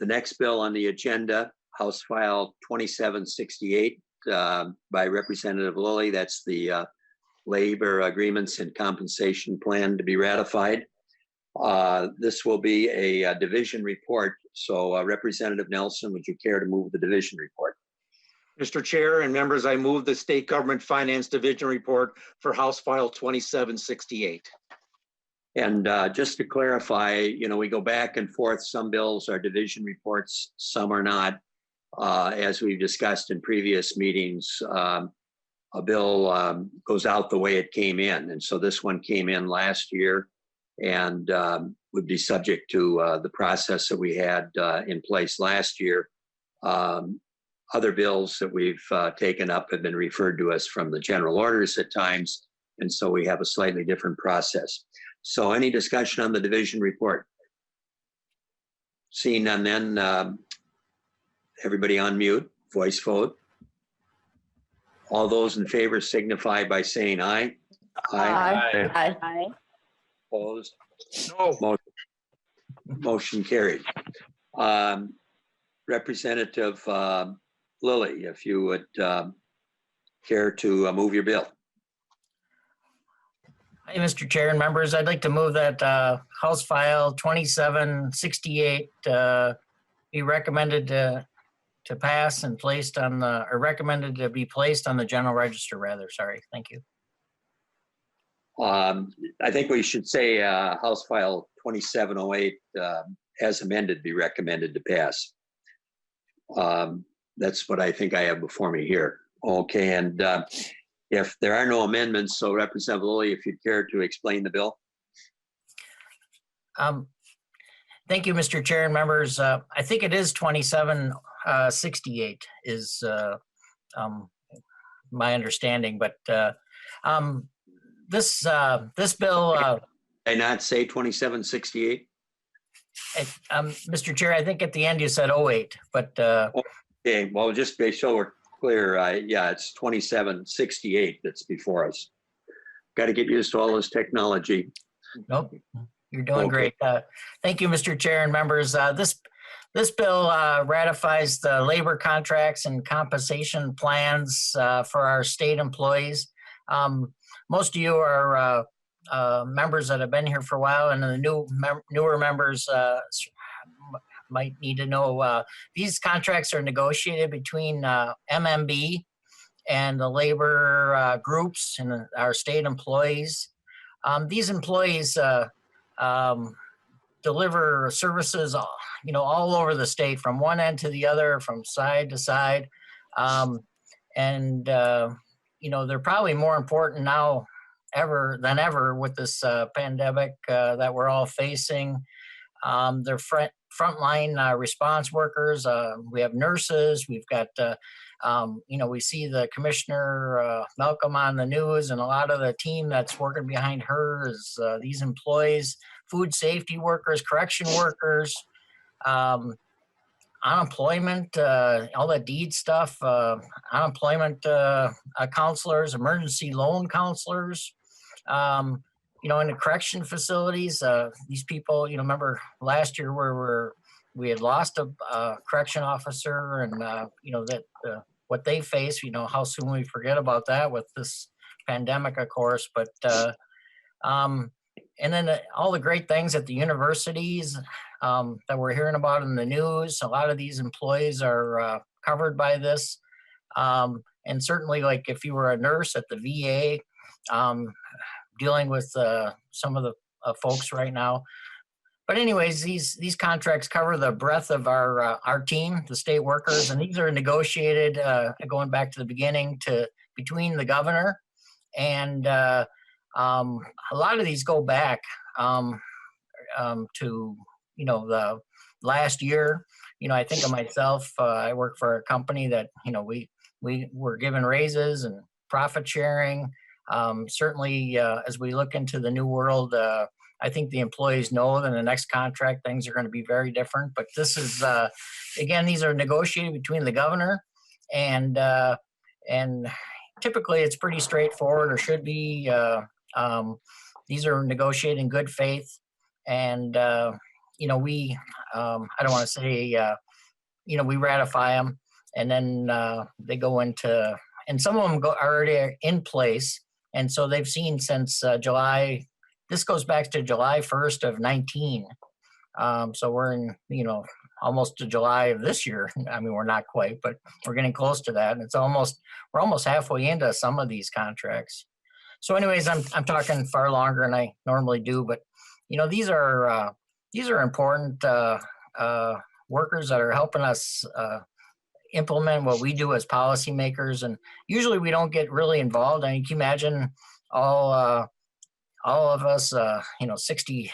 The next bill on the agenda, House File 2768 by Representative Lilly. That's the labor agreements and compensation plan to be ratified. This will be a division report. So Representative Nelson, would you care to move the division report? Mr. Chair and members, I move the State Government Finance Division report for House File 2768. And just to clarify, we go back and forth. Some bills are division reports, some are not. As we've discussed in previous meetings, a bill goes out the way it came in. And so this one came in last year and would be subject to the process that we had in place last year. Other bills that we've taken up have been referred to us from the general orders at times. And so we have a slightly different process. So any discussion on the division report? Seeing none then, everybody on mute, voice vote. All those in favor signify by saying aye. Aye. Aye. Opposed? No. Motion carried. Representative Lilly, if you would care to move your bill. Hi, Mr. Chair and members. I'd like to move that House File 2768 be recommended to pass and placed on the, or recommended to be placed on the general register, rather. Sorry. Thank you. I think we should say House File 2708 as amended be recommended to pass. That's what I think I have before me here. Okay, and if there are no amendments, so Representative Lilly, if you'd care to explain the bill. Thank you, Mr. Chair and members. I think it is 2768 is my understanding, but this bill. Did I not say 2768? Mr. Chair, I think at the end you said 08, but. Okay, well, just so we're clear, yeah, it's 2768 that's before us. Got to get used to all this technology. Nope, you're doing great. Thank you, Mr. Chair and members. This bill ratifies the labor contracts and compensation plans for our state employees. Most of you are members that have been here for a while, and the newer members might need to know these contracts are negotiated between MMB and the labor groups and our state employees. These employees deliver services, all over the state, from one end to the other, from side to side, and they're probably more important now than ever with this pandemic that we're all facing. They're frontline response workers. We have nurses. We've got, we see the Commissioner Malcolm on the news, and a lot of the team that's working behind her is these employees, food safety workers, correction workers, unemployment, all the deed stuff, unemployment counselors, emergency loan counselors. In the correction facilities, these people, remember last year where we had lost a correction officer, and what they face, how soon we forget about that with this pandemic, of course. But and then all the great things at the universities that we're hearing about in the news. A lot of these employees are covered by this, and certainly, like if you were a nurse at the VA. Dealing with some of the folks right now. But anyways, these contracts cover the breadth of our team, the state workers, and these are negotiated, going back to the beginning, between the governor and a lot of these go back to the last year. I think of myself. I work for a company that we were given raises and profit sharing. Certainly, as we look into the new world, I think the employees know that in the next contract, things are going to be very different. But this is, again, these are negotiated between the governor and typically it's pretty straightforward, or should be. These are negotiated in good faith, and I don't want to say, we ratify them, and then they go into, and some of them are already in place. And so they've seen since July, this goes back to July 1st of 19. So we're in, almost to July of this year. I mean, we're not quite, but we're getting close to that. And we're almost halfway into some of these contracts. So anyways, I'm talking far longer than I normally do, but these are important workers that are helping us implement what we do as policymakers. And usually we don't get really involved. I mean, can you imagine all of us, 60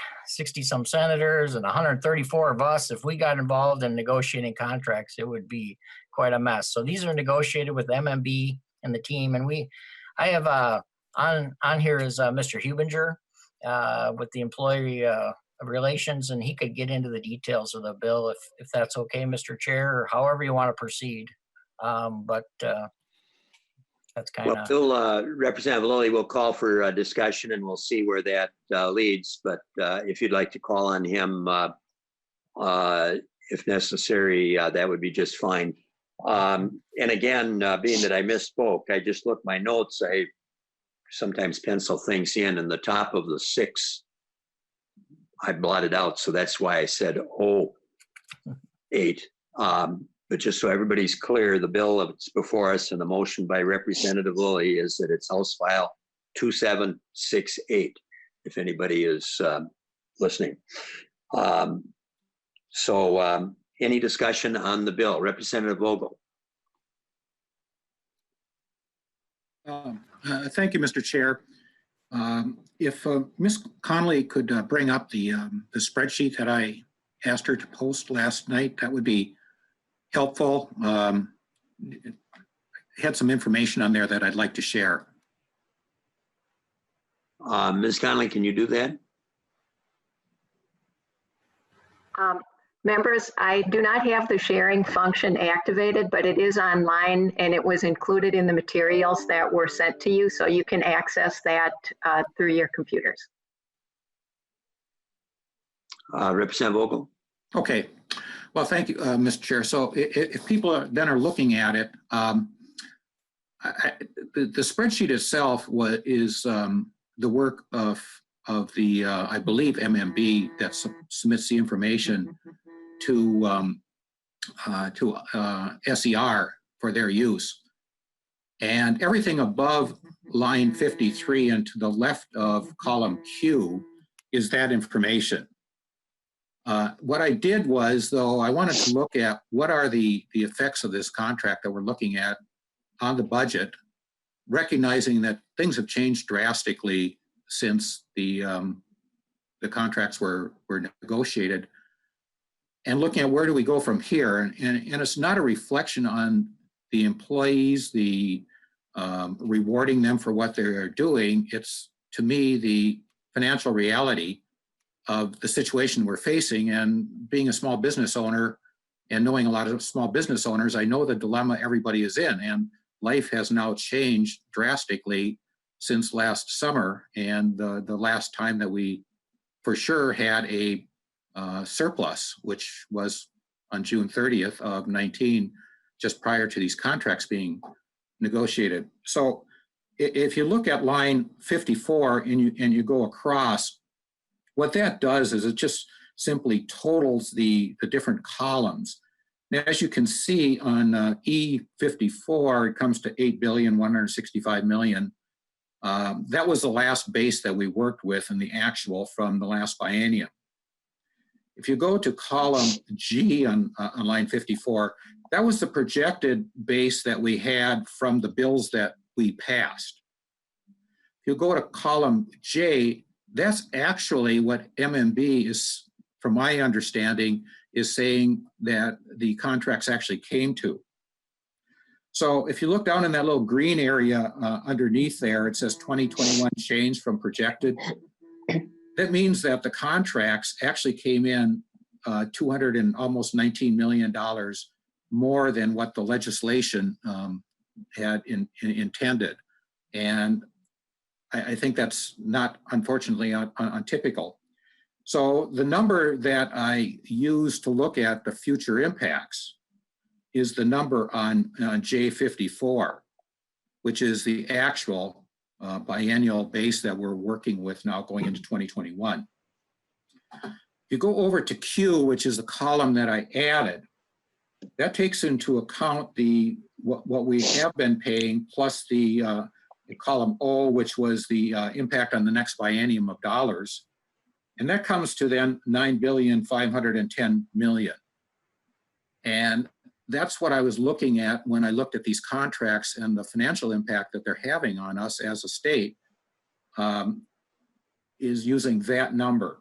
some senators and 134 of us, if we got involved in negotiating contracts, it would be quite a mess. So these are negotiated with MMB and the team. And I have on here is Mr. Hubinger with the employee relations, and he could get into the details of the bill if that's okay, Mr. Chair, or however you want to proceed. But that's kind of. Well, Representative Lilly will call for discussion, and we'll see where that leads. But if you'd like to call on him, if necessary, that would be just fine. And again, being that I misspoke, I just looked my notes. I sometimes pencil things in, and the top of the 6 I blotted out, so that's why I said 08. But just so everybody's clear, the bill that's before us and the motion by Representative Lilly is that it's House File 2768, if anybody is listening. So any discussion on the bill? Representative Vogel. Thank you, Mr. Chair. If Ms. Connolly could bring up the spreadsheet that I asked her to post last night, that would be helpful. It had some information on there that I'd like to share. Ms. Connolly, can you do that? Members, I do not have the sharing function activated, but it is online and it was included in the materials that were sent to you, so you can access that through your computers. Representative Vogel. Okay. Well, thank you, Mr. Chair. So if people are looking at it, the spreadsheet itself is the work of the, I believe, MMB that submits the information to SER for their use. And everything above line 53 and to the left of column Q is that information. What I did was, though, I wanted to look at what are the effects of this contract that we're looking at on the budget, recognizing that things have changed drastically since the contracts were negotiated, and looking at where do we go from here. And it's not a reflection on the employees, the rewarding them for what they're doing. It's, to me, the financial reality of the situation we're facing. And being a small business owner and knowing a lot of small business owners, I know the dilemma everybody is in. And life has now changed drastically since last summer and the last time that we for sure had a surplus, which was on June 30th of 19, just prior to these contracts being negotiated. So if you look at line 54 and you go across, what that does is it just simply totals the different columns. Now, as you can see on E54, it comes to $8,165,000,000. That was the last base that we worked with in the actual from the last biennium. If you go to column G on line 54, that was the projected base that we had from the bills that we passed. If you go to column J, that's actually what MMB is, from my understanding, is saying that the contracts actually came to. So if you look down in that little green area underneath there, it says 2021 change from projected. That means that the contracts actually came in $200 and almost $19 million more than what the legislation had intended. And I think that's not, unfortunately, untypical. So the number that I use to look at the future impacts is the number on J54, which is the actual biennial base that we're working with now going into 2021. You go over to Q, which is the column that I added. That takes into account what we have been paying plus the column O, which was the impact on the next biennium of dollars. And that comes to then $9,510,000,000. And that's what I was looking at when I looked at these contracts and the financial impact that they're having on us as a state, is using that number.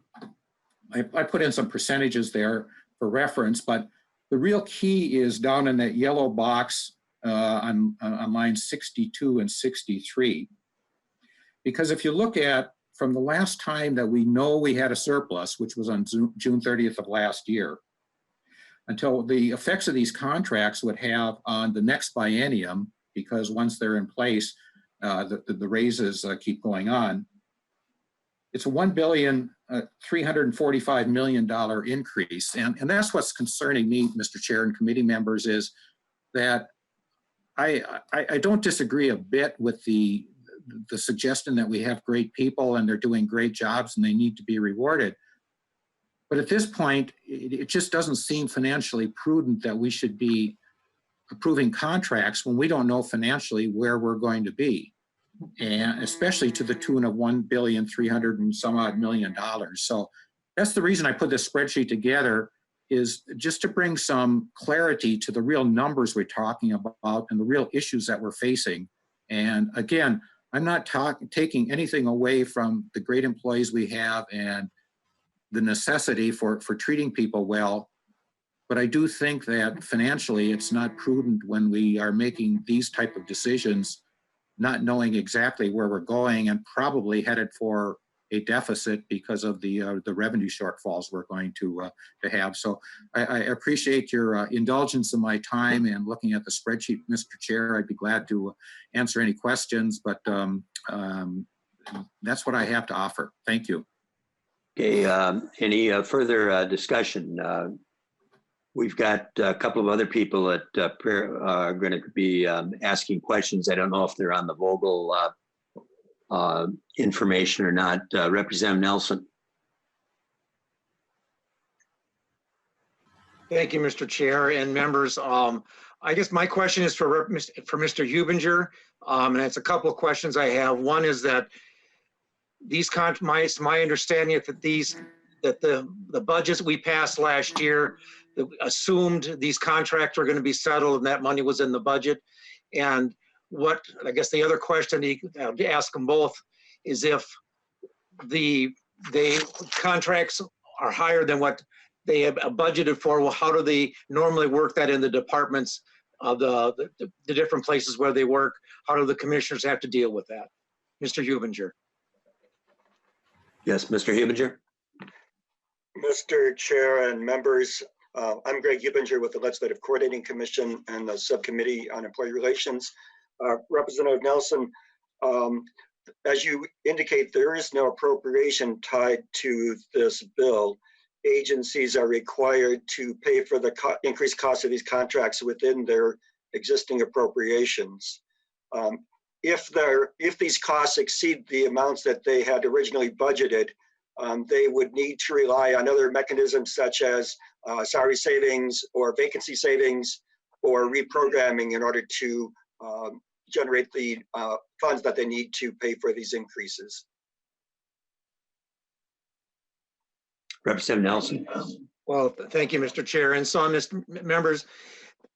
I put in some percentages there for reference, but the real key is down in that yellow box on line 62 and 63. Because if you look at from the last time that we know we had a surplus, which was on June 30th of last year, until the effects of these contracts would have on the next biennium, because once they're in place, the raises keep going on. It's a $1,345,000,000 increase. And that's what's concerning me, Mr. Chair and committee members, is that I don't disagree a bit with the suggestion that we have great people and they're doing great jobs and they need to be rewarded. But at this point, it just doesn't seem financially prudent that we should be approving contracts when we don't know financially where we're going to be. And especially to the tune of $1,300,000,000 and some odd million. So that's the reason I put this spreadsheet together, is just to bring some clarity to the real numbers we're talking about and the real issues that we're facing. And again, I'm not taking anything away from the great employees we have and the necessity for treating people well. But I do think that financially it's not prudent when we are making these type of decisions, not knowing exactly where we're going and probably headed for a deficit because of the revenue shortfalls we're going to have. So I appreciate your indulgence in my time and looking at the spreadsheet, Mr. Chair. I'd be glad to answer any questions, but that's what I have to offer. Thank you. Okay, any further discussion? We've got a couple of other people that are going to be asking questions. I don't know if they're on the Vogel information or not. Representative Nelson. Thank you, Mr. Chair and members. I guess my question is for Mr. Hubinger, and it's a couple of questions I have. One is that these my understanding is that the budgets we passed last year assumed these contracts were going to be settled and that money was in the budget. And what I guess the other question I'll ask them both is if the contracts are higher than what they have budgeted for, well, how do they normally work that in the departments of the different places where they work? How do the commissioners have to deal with that? Mr. Hubinger. Yes, Mr. Hubinger. Mr. Chair and members, I'm Greg Hubinger with the Legislative Coordinating Commission and the Subcommittee on Employee Relations. Representative Nelson, as you indicate, there is no appropriation tied to this bill. Agencies are required to pay for the increased cost of these contracts within their existing appropriations. If these costs exceed the amounts that they had originally budgeted, they would need to rely on other mechanisms such as salary savings or vacancy savings or reprogramming in order to generate the funds that they need to pay for these increases. Representative Nelson. Well, thank you, Mr. Chair. And so, members,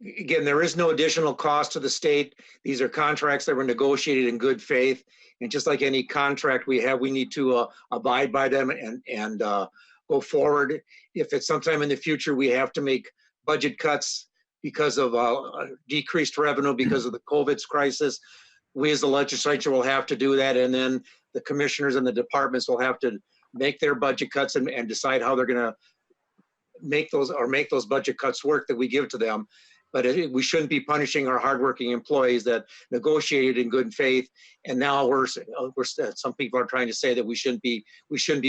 again, there is no additional cost to the state. These are contracts that were negotiated in good faith. And just like any contract we have, we need to abide by them and go forward. If it's sometime in the future, we have to make budget cuts because of decreased revenue because of the COVID crisis, we as the legislature will have to do that. And then the commissioners and the departments will have to make their budget cuts and decide how they're going to make those budget cuts work that we give to them. but we shouldn't be punishing our hardworking employees that negotiated in good faith. And now some people are trying to say that we shouldn't be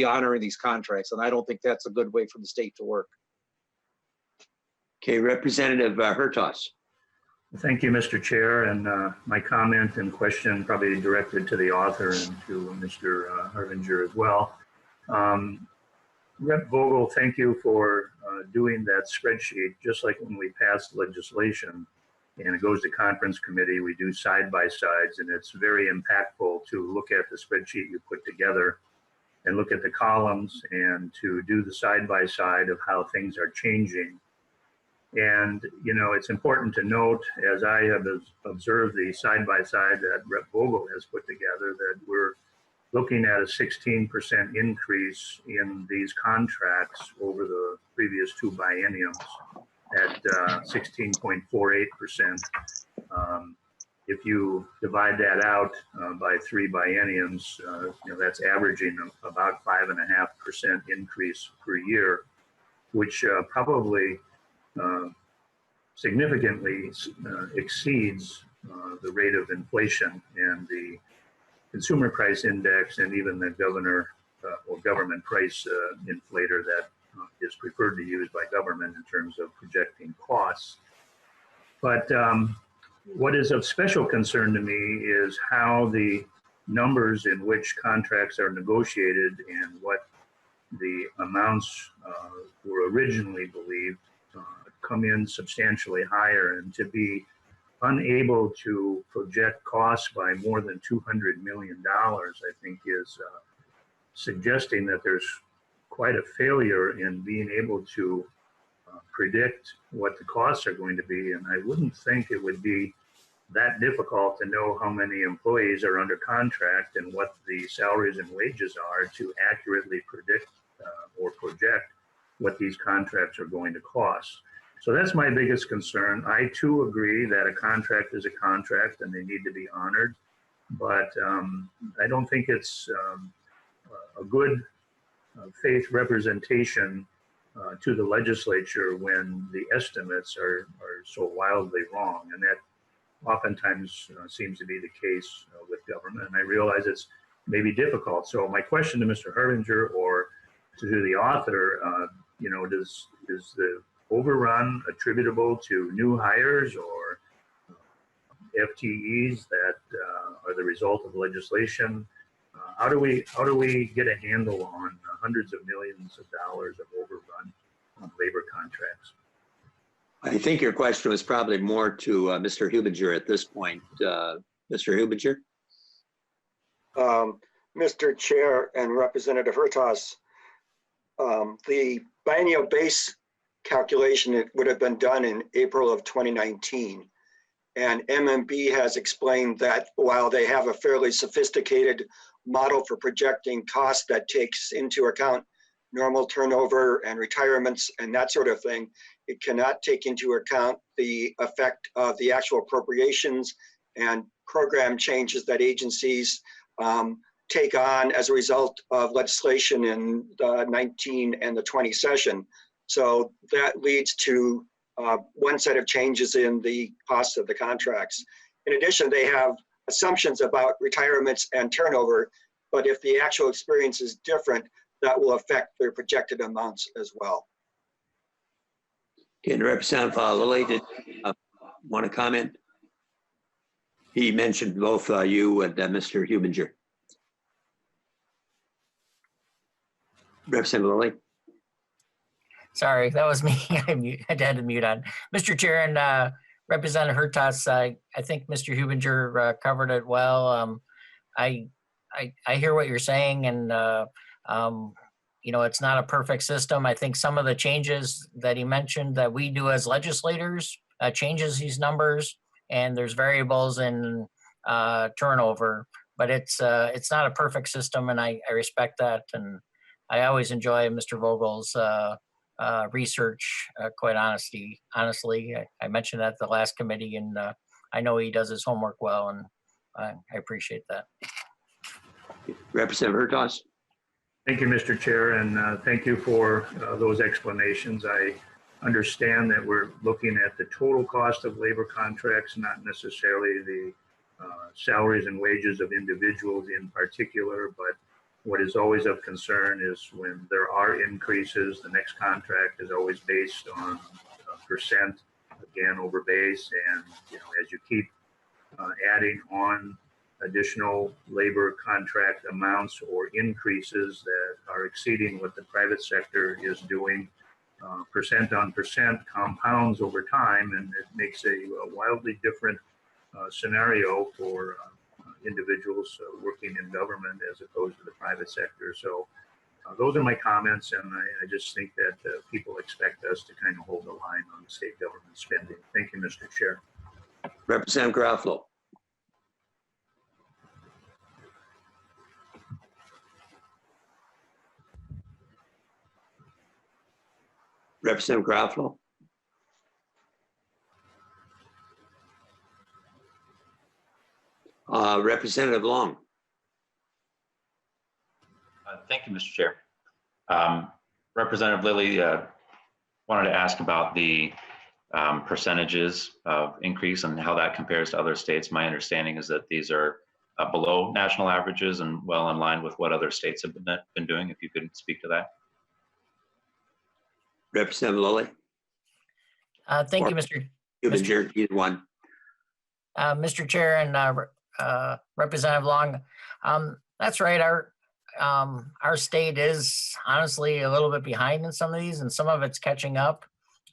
honoring these contracts. And I don't think that's a good way for the state to work. Okay, Representative Hertaus. Thank you, Mr. Chair, and my comment and question probably directed to the author and to Mr. Hervinger as well. Rep. Vogel, thank you for doing that spreadsheet. Just like when we pass legislation and it goes to conference committee, we do side-by-sides, and it's very impactful to look at the spreadsheet you put together and look at the columns and to do the side-by-side of how things are changing. And, you know, it's important to note, as I have observed the side-by-side that Rep. Vogel has put together, that we're looking at a 16% increase in these contracts over the previous two bienniums at 16.48%. If you divide that out by three bienniums, you know, that's averaging about 5.5% increase per year, which probably significantly exceeds the rate of inflation and the consumer price index and even the government price inflator that is preferred to use by government in terms of projecting costs. But what is of special concern to me is how the numbers in which contracts are negotiated and what the amounts were originally believed come in substantially higher, and to be unable to project costs by more than $200 million, I think is suggesting that there's quite a failure in being able to predict what the costs are going to be. And I wouldn't think it would be that difficult to know how many employees are under contract and what the salaries and wages are to accurately predict or project what these contracts are going to cost. So that's my biggest concern. I too agree that a contract is a contract and they need to be honored, but I don't think it's a good faith representation to the legislature when the estimates are so wildly wrong, and that oftentimes seems to be the case with government. And I realize it's maybe difficult. So my question to Mr. Hervinger or to the author, you know, is the overrun attributable to new hires or FTEs that are the result of legislation? How do we get a handle on hundreds of millions of dollars of overrun on labor contracts? I think your question was probably more to Mr. Hubinger at this point. Mr. Hubinger? Mr. Chair and Representative Hertaus, the biennial base calculation would have been done in April of 2019. And MMB has explained that while they have a fairly sophisticated model for projecting costs that takes into account normal turnover and retirements and that sort of thing, it cannot take into account the effect of the actual appropriations and program changes that agencies take on as a result of legislation in the 19 and the 20 session. So that leads to one set of changes in the costs of the contracts. In addition, they have assumptions about retirements and turnover, but if the actual experience is different, that will affect their projected amounts as well. Okay, and Representative Lilly, did want to comment? He mentioned both you and Mr. Hubinger. Representative Lilly. Sorry, that was me. I had to mute on. Mr. Chair and Representative Hertaus, I think Mr. Hubinger covered it well. I hear what you're saying, and you know, it's not a perfect system. I think some of the changes that he mentioned that we do as legislators changes these numbers, and there's variables in turnover, but it's not a perfect system, and I respect that, and I always enjoy Mr. Vogel's research, quite honestly. I mentioned that at the last committee, and I know he does his homework well, and I appreciate that. Representative Hertaus. Thank you, Mr. Chair, and thank you for those explanations. I understand that we're looking at the total cost of labor contracts, not necessarily the salaries and wages of individuals in particular, but what is always of concern is when there are increases, the next contract is always based on percent, again, over base. And, as you keep adding on additional labor contract amounts or increases that are exceeding what the private sector is doing, percent on percent compounds over time, and it makes a wildly different scenario for individuals working in government as opposed to the private sector. So those are my comments, and I just think that people expect us to kind of hold the line on the state government spending. Thank you, Mr. Chair. Representative Garofalo. Representative Garofalo. Representative Long. Thank you, Mr. Chair. Representative Lilly wanted to ask about the percentages of increase and how that compares to other states. My understanding is that these are below national averages and well in line with what other states have been doing. If you could speak to that. Representative Lilly. Thank you, Mr. Hubinger, either one. Mr. Chair and Representative Long. That's right. Our state is honestly a little bit behind in some of these, and some of it's catching up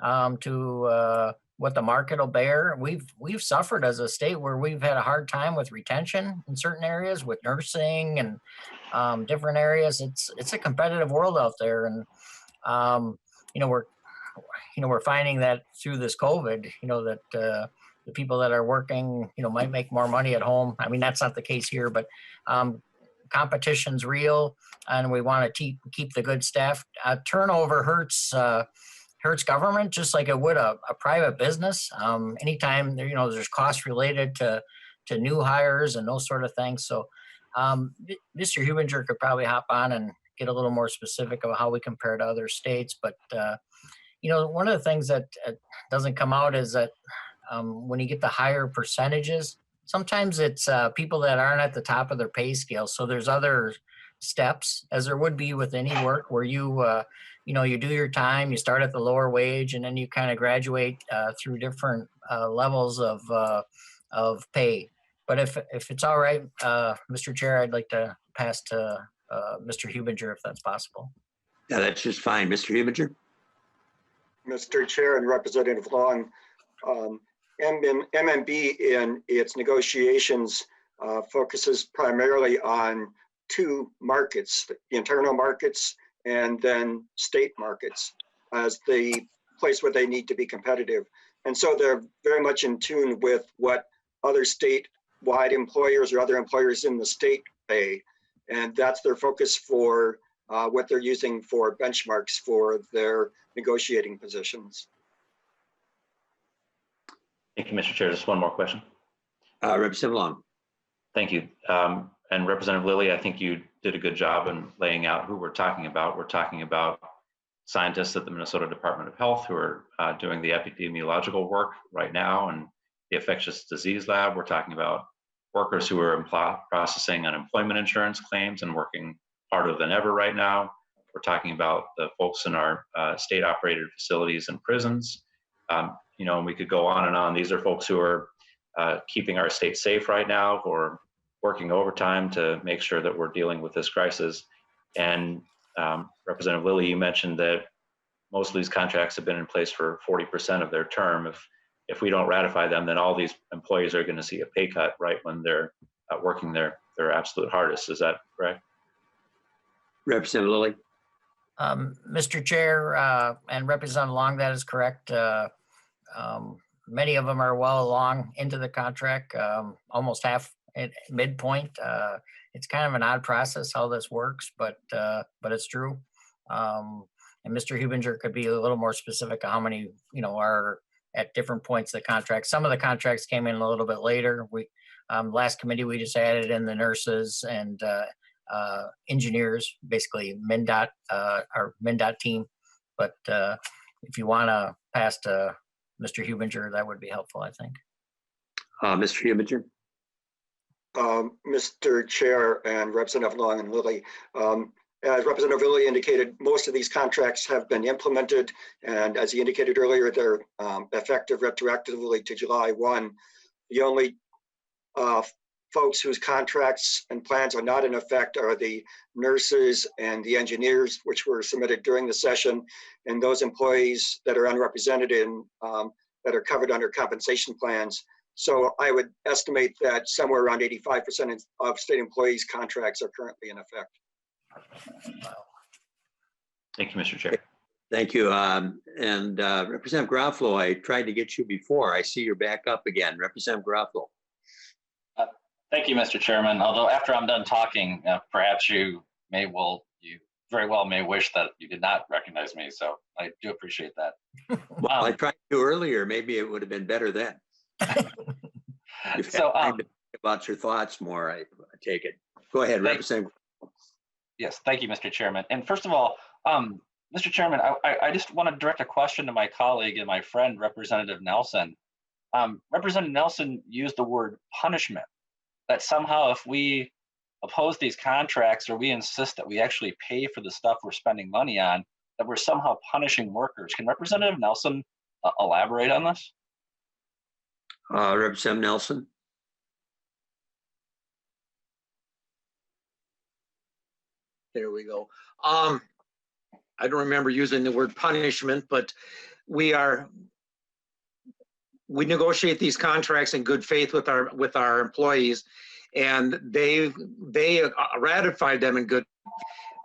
to what the market will bear. We've suffered as a state where we've had a hard time with retention in certain areas, with nursing and different areas. It's a competitive world out there, and we're finding that through this COVID, that the people that are working, might make more money at home. I mean, that's not the case here, but competition's real, and we want to keep the good staff. Turnover hurts government just like it would a private business. Anytime there's costs related to new hires and those sort of things. So Mr. Hubinger could probably hop on and get a little more specific about how we compare to other states. But one of the things that doesn't come out is that when you get the higher percentages, sometimes it's people that aren't at the top of their pay scale. So there's other steps, as there would be with any work, where you do your time, you start at the lower wage, and then you kind of graduate through different levels of pay. But if it's all right, Mr. Chair, I'd like to pass to Mr. Hubinger, if that's possible. Yeah, that's just fine. Mr. Hubinger. Mr. Chair and Representative Long, MMB in its negotiations focuses primarily on two markets, the internal markets and then state markets as the place where they need to be competitive. And so they're very much in tune with what other statewide employers or other employers in the state pay. And that's their focus for what they're using for benchmarks for their negotiating positions. Thank you, Mr. Chair. Just one more question. Representative Long. Thank you. And Representative Lilly, I think you did a good job in laying out who we're talking about. We're talking about scientists at the Minnesota Department of Health who are doing the epidemiological work right now and the infectious disease lab. We're talking about workers who are processing unemployment insurance claims and working harder than ever right now. We're talking about the folks in our state-operated facilities and prisons. And we could go on and on. These are folks who are keeping our state safe right now, who are working overtime to make sure that we're dealing with this crisis. And Representative Lilly, you mentioned that most of these contracts have been in place for 40% of their term. If we don't ratify them, then all these employees are going to see a pay cut right when they're working their absolute hardest. Is that correct? Representative Lilly. Mr. Chair and Representative Long, that is correct. Many of them are well along into the contract, almost half at midpoint. It's kind of an odd process how this works, but it's true. And Mr. Hubinger could be a little more specific on how many are at different points of the contract. Some of the contracts came in a little bit later. We last committee we just added in the nurses and engineers, basically MnDOT, our MnDOT team. But if you want to pass to Mr. Hubinger, that would be helpful, I think. Mr. Hubinger? Mr. Chair and Representative Long and Lilly, as Representative Lilly indicated, most of these contracts have been implemented, and as he indicated earlier, they're effective retroactively to July 1. The only folks whose contracts and plans are not in effect are the nurses and the engineers, which were submitted during the session, and those employees that are unrepresented in that are covered under compensation plans. So I would estimate that somewhere around 85% of state employees' contracts are currently in effect. Thank you, Mr. Chair. Thank you. And Representative Garofalo, I tried to get you before. I see you're back up again. Representative Garofalo. Thank you, Mr. Chairman. Although after I'm done talking, perhaps you very well may wish that you did not recognize me. So I do appreciate that. Well, I tried to earlier. Maybe it would have been better then. You've So, had time to think about your thoughts more, I take it. Go ahead, Representative. Yes, thank you, Mr. Chairman. And first of all, Mr. Chairman, I just want to direct a question to my colleague and my friend, Representative Nelson. Representative Nelson used the word punishment, that somehow if we oppose these contracts or we insist that we actually pay for the stuff we're spending money on, that we're somehow punishing workers. Can Representative Nelson elaborate on this? Representative Nelson. There we go. I don't remember using the word punishment, but we negotiate these contracts in good faith with our employees, and they ratified them in good.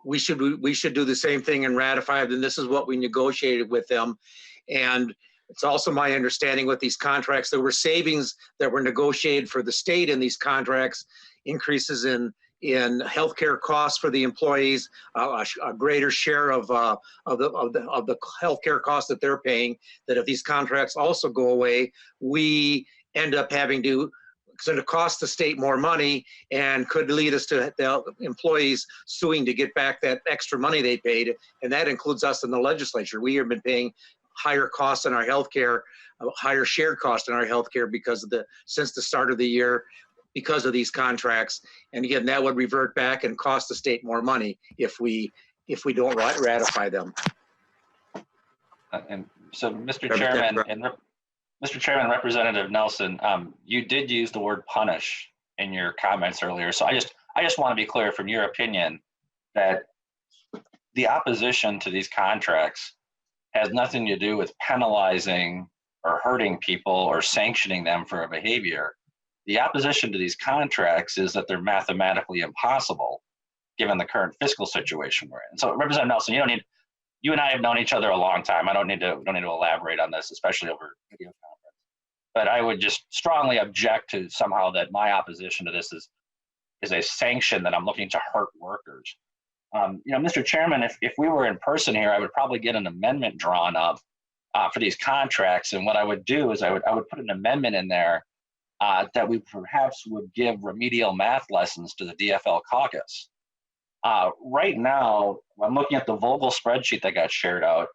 We should do the same thing and ratify them. This is what we negotiated with them, and it's also my understanding with these contracts there were savings that were negotiated for the state in these contracts, increases in healthcare costs for the employees, a greater share of the healthcare costs that they're paying. That if these contracts also go away, we end up having to. It's going to cost the state more money and could lead us to the employees suing to get back that extra money they paid, and that includes us in the legislature. We have been paying higher costs in our healthcare, higher shared costs in our healthcare since the start of the year, because of these contracts. And again, that would revert back and cost the state more money if we don't ratify them. And so, Mr. Chairman, Mr. Chairman, Representative Nelson, you did use the word punish in your comments earlier. So I just want to be clear from your opinion that the opposition to these contracts has nothing to do with penalizing or hurting people or sanctioning them for a behavior. The opposition to these contracts is that they're mathematically impossible given the current fiscal situation we're in. So Representative Nelson, you and I have known each other a long time. I don't need to elaborate on this, especially over video conference. But I would just strongly object to somehow that my opposition to this is a sanction that I'm looking to hurt workers. Mr. Chairman, if we were in person here, I would probably get an amendment drawn up for these contracts. And what I would do is I would put an amendment in there that we perhaps would give remedial math lessons to the DFL caucus. Right now, I'm looking at the Vogel spreadsheet that got shared out.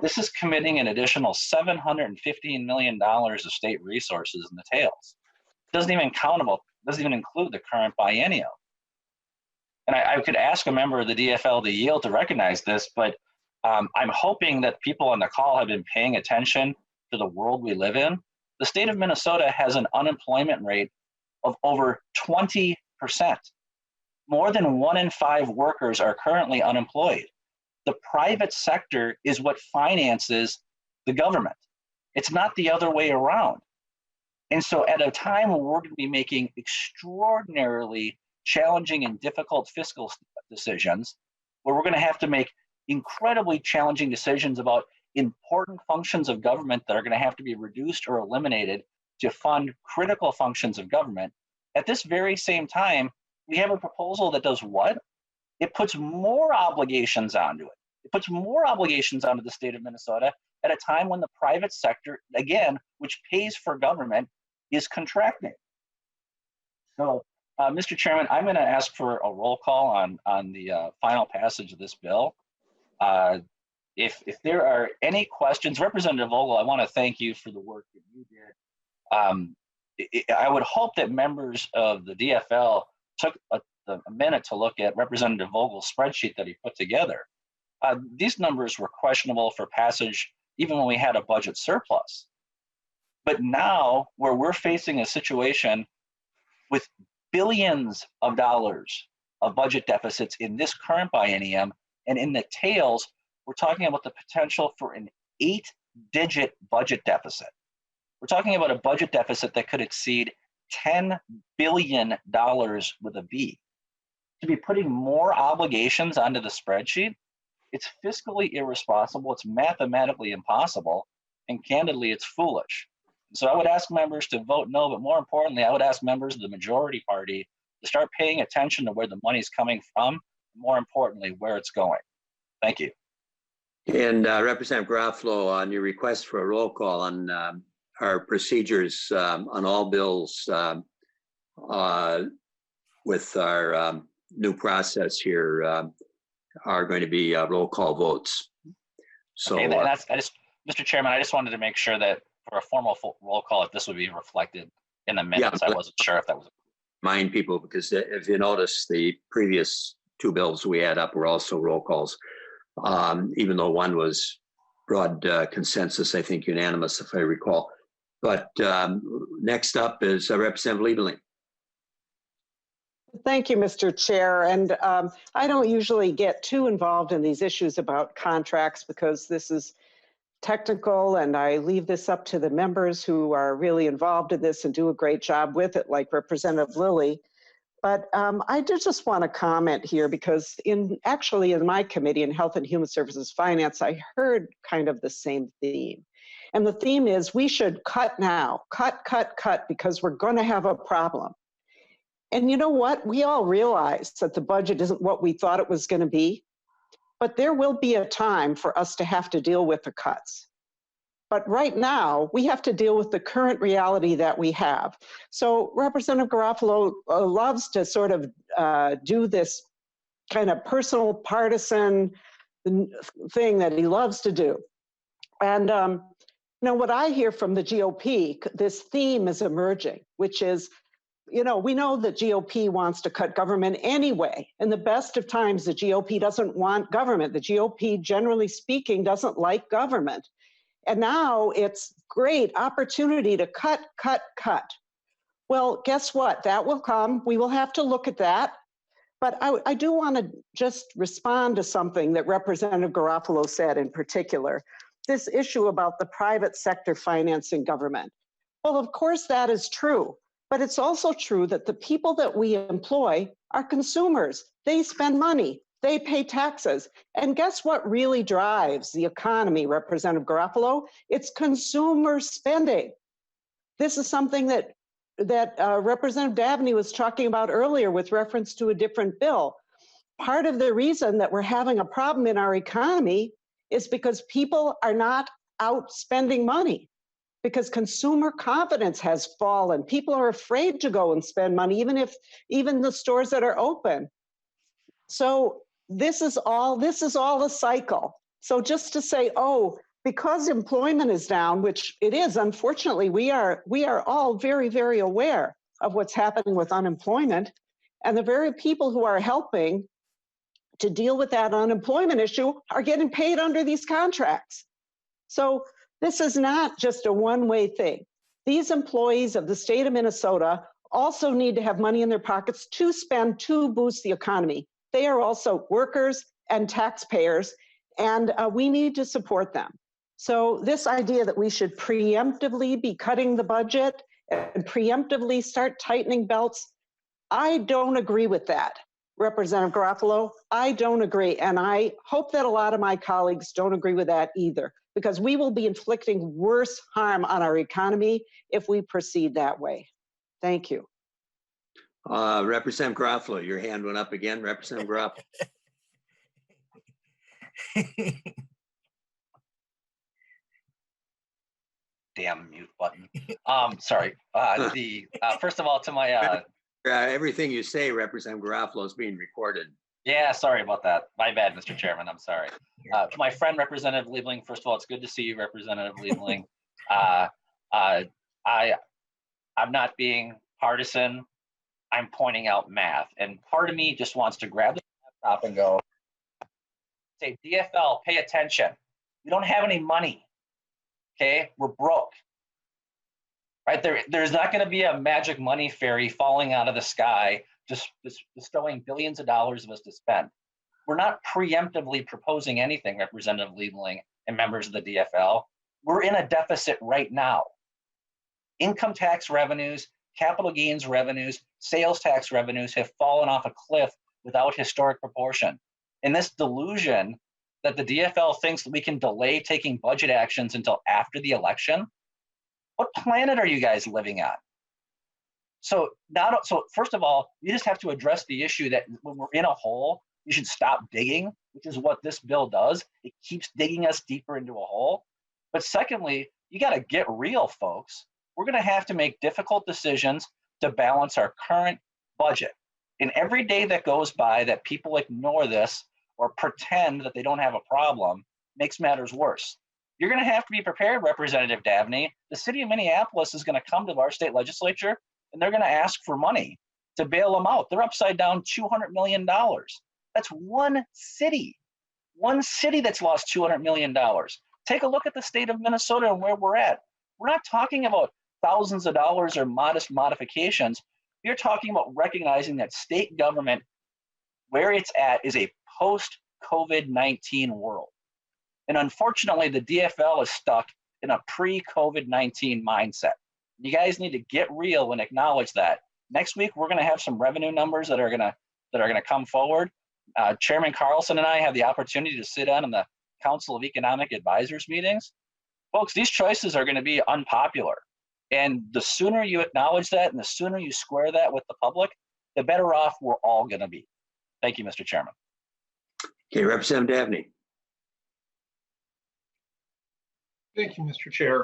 This is committing an additional $715 million of state resources in the tails. It doesn't even include the current biennial. And I could ask a member of the DFL to yield to recognize this, but I'm hoping that people on the call have been paying attention to the world we live in. The state of Minnesota has an unemployment rate of over 20%. More than 1 in 5 workers are currently unemployed. The private sector is what finances the government. It's not the other way around. And so at a time when we're going to be making extraordinarily challenging and difficult fiscal decisions, where we're going to have to make incredibly challenging decisions about important functions of government that are going to have to be reduced or eliminated to fund critical functions of government, at this very same time, we have a proposal that does what? It puts more obligations onto it. It puts more obligations onto the state of Minnesota at a time when the private sector, again, which pays for government, is contracting. So, Mr. Chairman, I'm going to ask for a roll call on the final passage of this bill. if there are any questions, Representative Vogel, I want to thank you for the work that you did. I would hope that members of the DFL took a minute to look at Representative Vogel's spreadsheet that he put together. These numbers were questionable for passage even when we had a budget surplus. But now, where we're facing a situation with billions of dollars of budget deficits in this current biennium, and in the tails, we're talking about the potential for an 8-digit budget deficit. We're talking about a budget deficit that could exceed $10 billion with a B. To be putting more obligations onto the spreadsheet, it's fiscally irresponsible, it's mathematically impossible, and candidly, it's foolish. So I would ask members to vote no, but more importantly, I would ask members of the majority party to start paying attention to where the money's coming from, more importantly, where it's going. Thank you. And Representative Garofalo, on your request for a roll call on our procedures on all bills with our new process here are going to be roll call votes. So, okay, Mr. Chairman, I just wanted to make sure that for a formal roll call, if this would be reflected in the minutes. I wasn't sure if that was. Remind people, because if you notice, the previous two bills we had up were also roll calls, even though one was broad consensus, I think unanimous, if I recall. But next up is Representative Liebling. Thank you, Mr. Chair. And I don't usually get too involved in these issues about contracts because this is technical, and I leave this up to the members who are really involved in this and do a great job with it, like Representative Lilly. But I did just want to comment here because actually in my committee in Health and Human Services Finance, I heard kind of the same theme. And the theme is we should cut now, cut, because we're going to have a problem. And you know what? We all realize that the budget isn't what we thought it was going to be, but there will be a time for us to have to deal with the cuts. But right now, we have to deal with the current reality that we have. So Representative Garofalo loves to sort of do this kind of personal partisan thing that he loves to do. And what I hear from the GOP, this theme is emerging, which is, we know that GOP wants to cut government anyway. In the best of times, the GOP doesn't want government. The GOP, generally speaking, doesn't like government. And now it's great opportunity to cut. Well, guess what? That will come. We will have to look at that. But I do want to just respond to something that Representative Garofalo said in particular, this issue about the private sector financing government. Well, of course that is true. But it's also true that the people that we employ are consumers. They spend money, they pay taxes. And guess what really drives the economy, Representative Garofalo? It's consumer spending. This is something that Representative Dabney was talking about earlier with reference to a different bill. Part of the reason that we're having a problem in our economy is because people are not out spending money. Because consumer confidence has fallen. People are afraid to go and spend money, even the stores that are open. So this is all a cycle. So just to say, because employment is down, which it is, unfortunately, we are all very, very aware of what's happening with unemployment, and the very people who are helping to deal with that unemployment issue are getting paid under these contracts. So this is not just a one-way thing. These employees of the state of Minnesota also need to have money in their pockets to spend to boost the economy. They are also workers and taxpayers, and we need to support them. So this idea that we should preemptively be cutting the budget and preemptively start tightening belts, I don't agree with that. Representative Garofalo, I don't agree. And I hope that a lot of my colleagues don't agree with that either, because we will be inflicting worse harm on our economy if we proceed that way. Thank you. Representative Garofalo, your hand went up again. Representative Garofalo. Damn mute button. Sorry. First of all, to my everything you say, Representative Garofalo, is being recorded. Yeah, sorry about that. My bad, Mr. Chairman. I'm sorry. To my friend, Representative Liebling, first of all, it's good to see you, Representative Liebling. I'm not being partisan. I'm pointing out math. And part of me just wants to grab the laptop and go, say, DFL, pay attention. We don't have any money. Okay, we're broke. Right? There's not going to be a magic money fairy falling out of the sky, just bestowing billions of dollars of us to spend. We're not preemptively proposing anything, Representative Liebling and members of the DFL. We're in a deficit right now. Income tax revenues, capital gains revenues, sales tax revenues have fallen off a cliff without historic proportion. And this delusion that the DFL thinks that we can delay taking budget actions until after the election, what planet are you guys living on? So first of all, we just have to address the issue that when we're in a hole, you should stop digging, which is what this bill does. It keeps digging us deeper into a hole. But secondly, you got to get real, folks. We're going to have to make difficult decisions to balance our current budget. And every day that goes by that people ignore this or pretend that they don't have a problem makes matters worse. You're going to have to be prepared, Representative Dabney. The city of Minneapolis is going to come to our state legislature and they're going to ask for money to bail them out. They're upside down $200 million. That's one city that's lost $200 million. Take a look at the state of Minnesota and where we're at. We're not talking about thousands of dollars or modest modifications. We're talking about recognizing that state government, where it's at, is a post-COVID-19 world. And unfortunately, the DFL is stuck in a pre-COVID-19 mindset. You guys need to get real and acknowledge that. Next week, we're going to have some revenue numbers that are going to come forward. Chairman Carlson and I have the opportunity to sit in on the Council of Economic Advisors meetings. Folks, these choices are going to be unpopular. And the sooner you acknowledge that and the sooner you square that with the public, the better off we're all going to be. Thank you, Mr. Chairman. Okay, Representative Dabney. Thank you, Mr. Chair.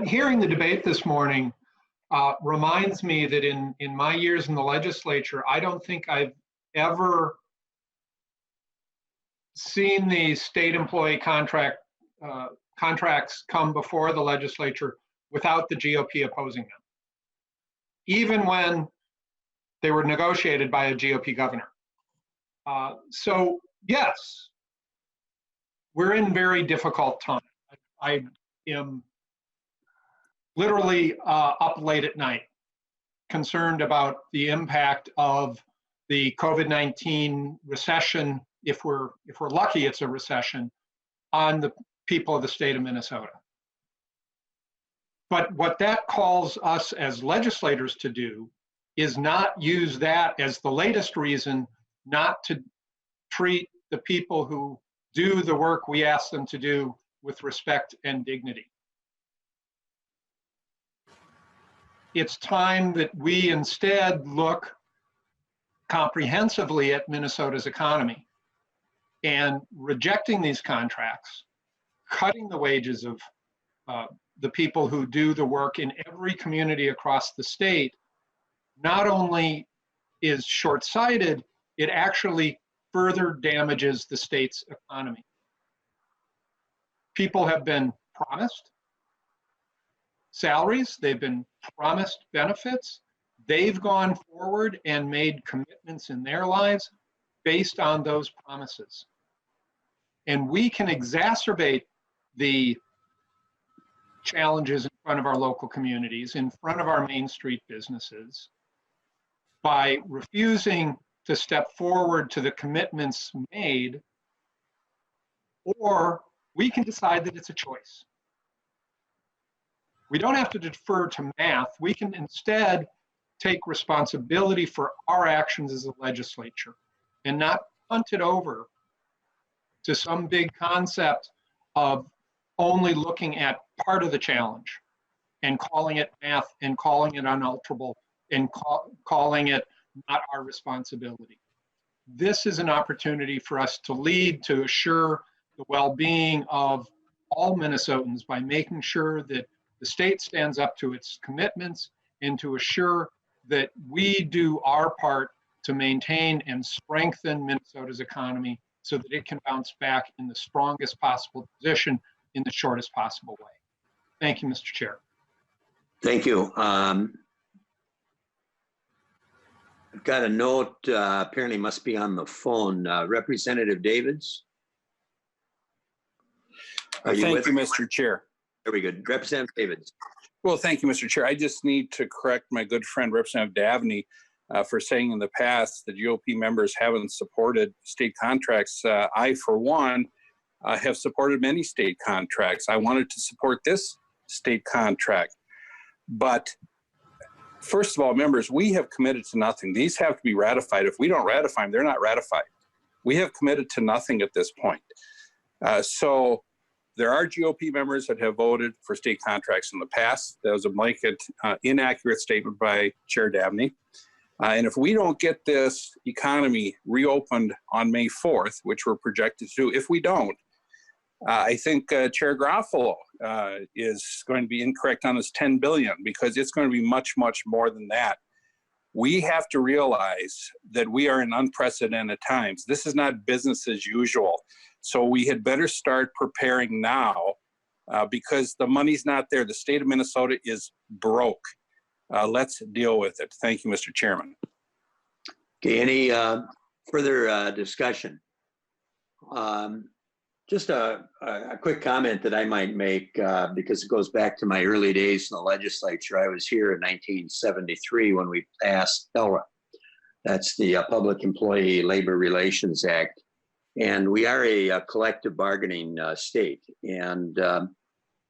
Hearing the debate this morning reminds me that in my years in the legislature, I don't think I've ever seen the state employee contracts come before the legislature without the GOP opposing them, even when they were negotiated by a GOP governor. So yes, we're in very difficult times. I am literally up late at night, concerned about the impact of the COVID-19 recession, if we're lucky it's a recession, on the people of the state of Minnesota. But what that calls us as legislators to do is not use that as the latest reason not to treat the people who do the work we ask them to do with respect and dignity. It's time that we instead look comprehensively at Minnesota's economy and rejecting these contracts, cutting the wages of the people who do the work in every community across the state, not only is short-sighted, it actually further damages the state's economy. People have been promised salaries, they've been promised benefits, they've gone forward and made commitments in their lives based on those promises. And we can exacerbate the challenges in front of our local communities, in front of our Main Street businesses, by refusing to step forward to the commitments made, or we can decide that it's a choice. We don't have to defer to math. We can instead take responsibility for our actions as a legislature and not punt it over to some big concept of only looking at part of the challenge and calling it math and calling it unalterable and calling it not our responsibility. This is an opportunity for us to lead, to assure the well-being of all Minnesotans by making sure that the state stands up to its commitments and to assure that we do our part to maintain and strengthen Minnesota's economy so that it can bounce back in the strongest possible position in the shortest possible way. Thank you, Mr. Chair. Thank you. I've got a note, apparently must be on the phone. Representative Davids? Are you Thank with you, us? Mr. Chair. Very good. Representative Davids. Well, thank you, Mr. Chair. I just need to correct my good friend, Representative Davney, for saying in the past that GOP members haven't supported state contracts. I, for one, have supported many state contracts. I wanted to support this state contract. But first of all, members, we have committed to nothing. These have to be ratified. If we don't ratify them, they're not ratified. We have committed to nothing at this point. So there are GOP members that have voted for state contracts in the past. That was a blanket, inaccurate statement by Chair Dabney. And if we don't get this economy reopened on May 4th, which we're projected to do, if we don't, I think Chair Garofalo is going to be incorrect on this 10 billion because it's going to be much, much more than that. We have to realize that we are in unprecedented times. This is not business as usual. So we had better start preparing now because the money's not there. The state of Minnesota is broke. Let's deal with it. Thank you, Mr. Chairman. Okay, any further discussion? Just a quick comment that I might make because it goes back to my early days in the legislature. I was here in 1973 when we passed PELRA. That's the Public Employee Labor Relations Act. And we are a collective bargaining state. And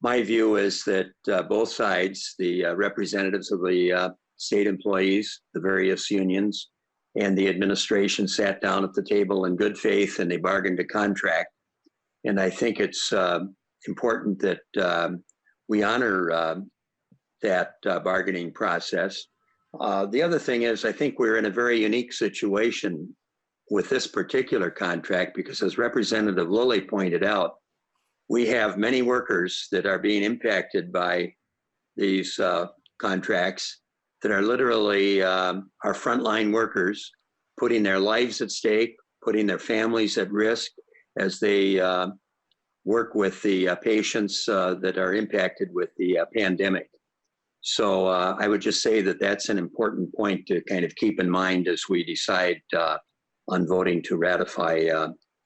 my view is that both sides, the representatives of the state employees, the various unions, and the administration sat down at the table in good faith and they bargained a contract. And I think it's important that we honor that bargaining process. The other thing is, I think we're in a very unique situation with this particular contract because, as Representative Lilly pointed out, we have many workers that are being impacted by these contracts that are literally our frontline workers, putting their lives at stake, putting their families at risk as they work with the patients that are impacted with the pandemic. So I would just say that that's an important point to kind of keep in mind as we decide on voting to ratify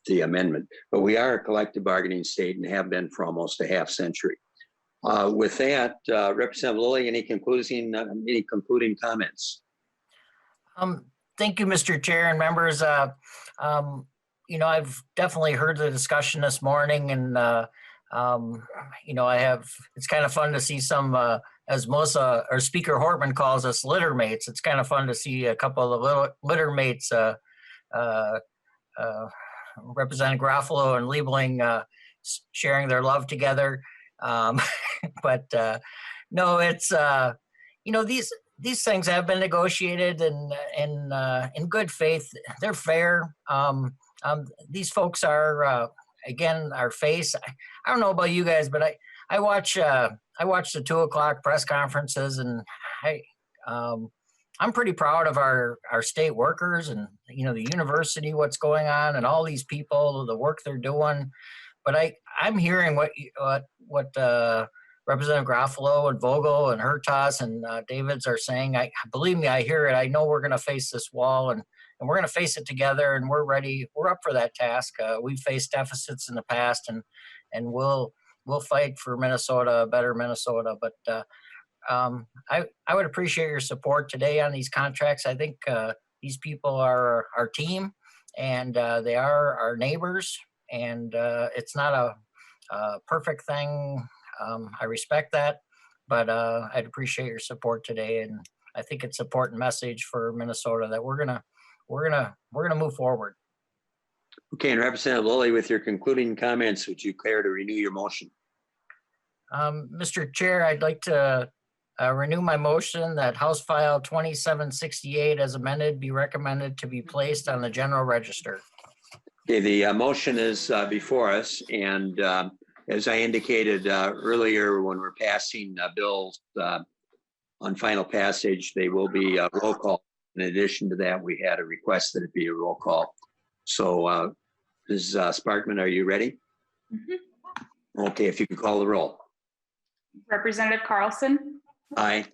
the amendment. But we are a collective bargaining state and have been for almost a half century. With that, Representative Lilly, any concluding comments? Thank you, Mr. Chair and members. You know, I've definitely heard the discussion this morning, and you know, it's kind of fun to see some, as Melissa or Speaker Hortman calls us, litter mates. It's kind of fun to see a couple of the litter mates, Representative Garofalo and Liebling, sharing their love together. But no, it's you know, these things have been negotiated and in good faith. They're fair. These folks are again our face. I don't know about you guys, but I watch the 2:00 press conferences, and I'm pretty proud of our state workers and, you know, the university, what's going on, and all these people, the work they're doing. But I'm hearing what Representative Garofalo and Vogel and Hertas and Davids are saying. Believe me, I hear it. I know we're going to face this wall, and we're going to face it together, and we're ready. We're up for that task. We've faced deficits in the past, and we'll fight for Minnesota, a better Minnesota. But I would appreciate your support today on these contracts. I think these people are our team, and they are our neighbors, and it's not a perfect thing. I respect that, but I'd appreciate your support today, and I think it's an important message for Minnesota that we're gonna move forward. Okay, and Representative Lilly, with your concluding comments, would you care to renew your motion? Mr. Chair, I'd like to renew my motion that House File 2768 as amended be recommended to be placed on the general register. Okay, the motion is before us, and as I indicated earlier when we're passing bills on final passage, they will be a roll call. In addition to that, we had a request that it be a roll call. So Ms. Sparkman, are you ready? Mm-hmm. Okay, if you could call the roll. Representative Carlson, Aye.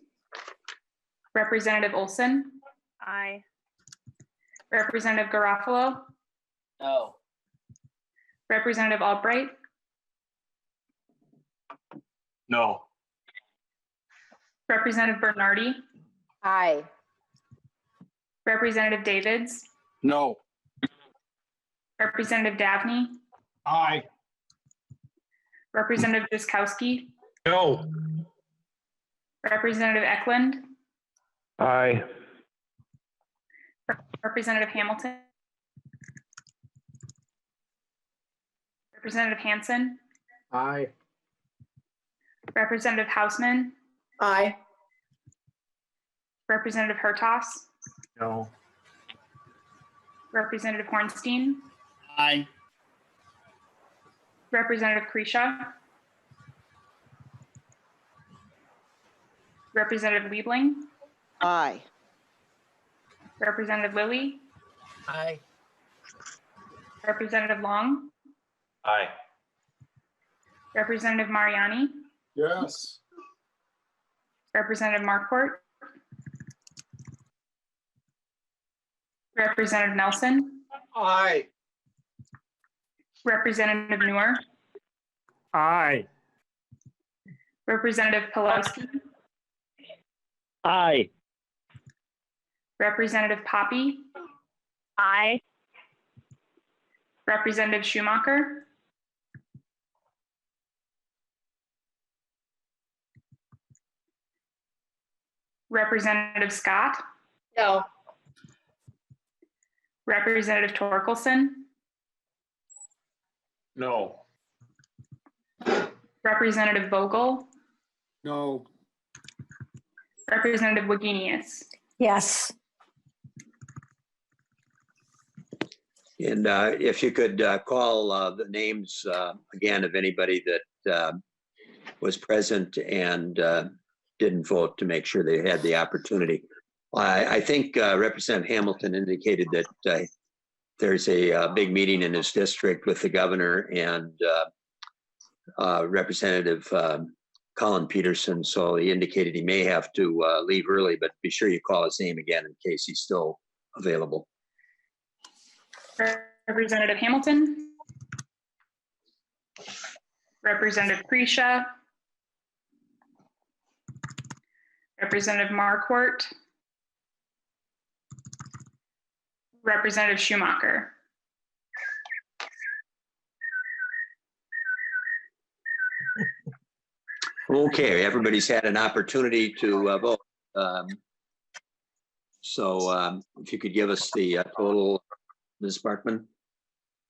Representative Olson, Aye. Representative Garofalo, No. Representative Albright, No. Representative Bernardi, Aye. Representative Davids, No. Representative Davnie, Aye. Representative Jiskowski, No. Representative Eklund, Aye. Representative Hamilton, Representative Hansen, Aye. Representative Hausman, Aye. Representative Hertas, No. Representative Hornstein, Aye. Representative Kresha, Representative Liebling, Aye. Representative Lilly, Aye. Representative Long, Aye. Representative Mariani, Yes. Representative Marquardt, Representative Nelson, Aye. Representative Newer, Aye. Representative Pulowski, Aye. Representative Poppy, Aye. Representative Schumacher, Representative Scott, No. Representative Torkelson, No. Representative Vogel, No. Representative Wagenius. Yes. And if you could call the names again of anybody that was present and didn't vote to make sure they had the opportunity. I think Representative Hamilton indicated that there's a big meeting in his district with the governor and Representative Colin Peterson. So he indicated he may have to leave early, but be sure you call his name again in case he's still available. Representative Hamilton, Representative Kresha, Representative Marquardt, Representative Schumacher. Okay, everybody's had an opportunity to vote. So if you could give us the total, Ms. Sparkman.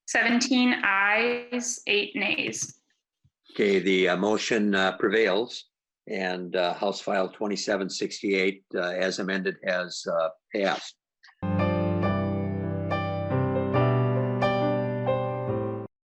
17 ayes, 8 nays. Okay, the motion prevails and House File 2768 as amended has passed.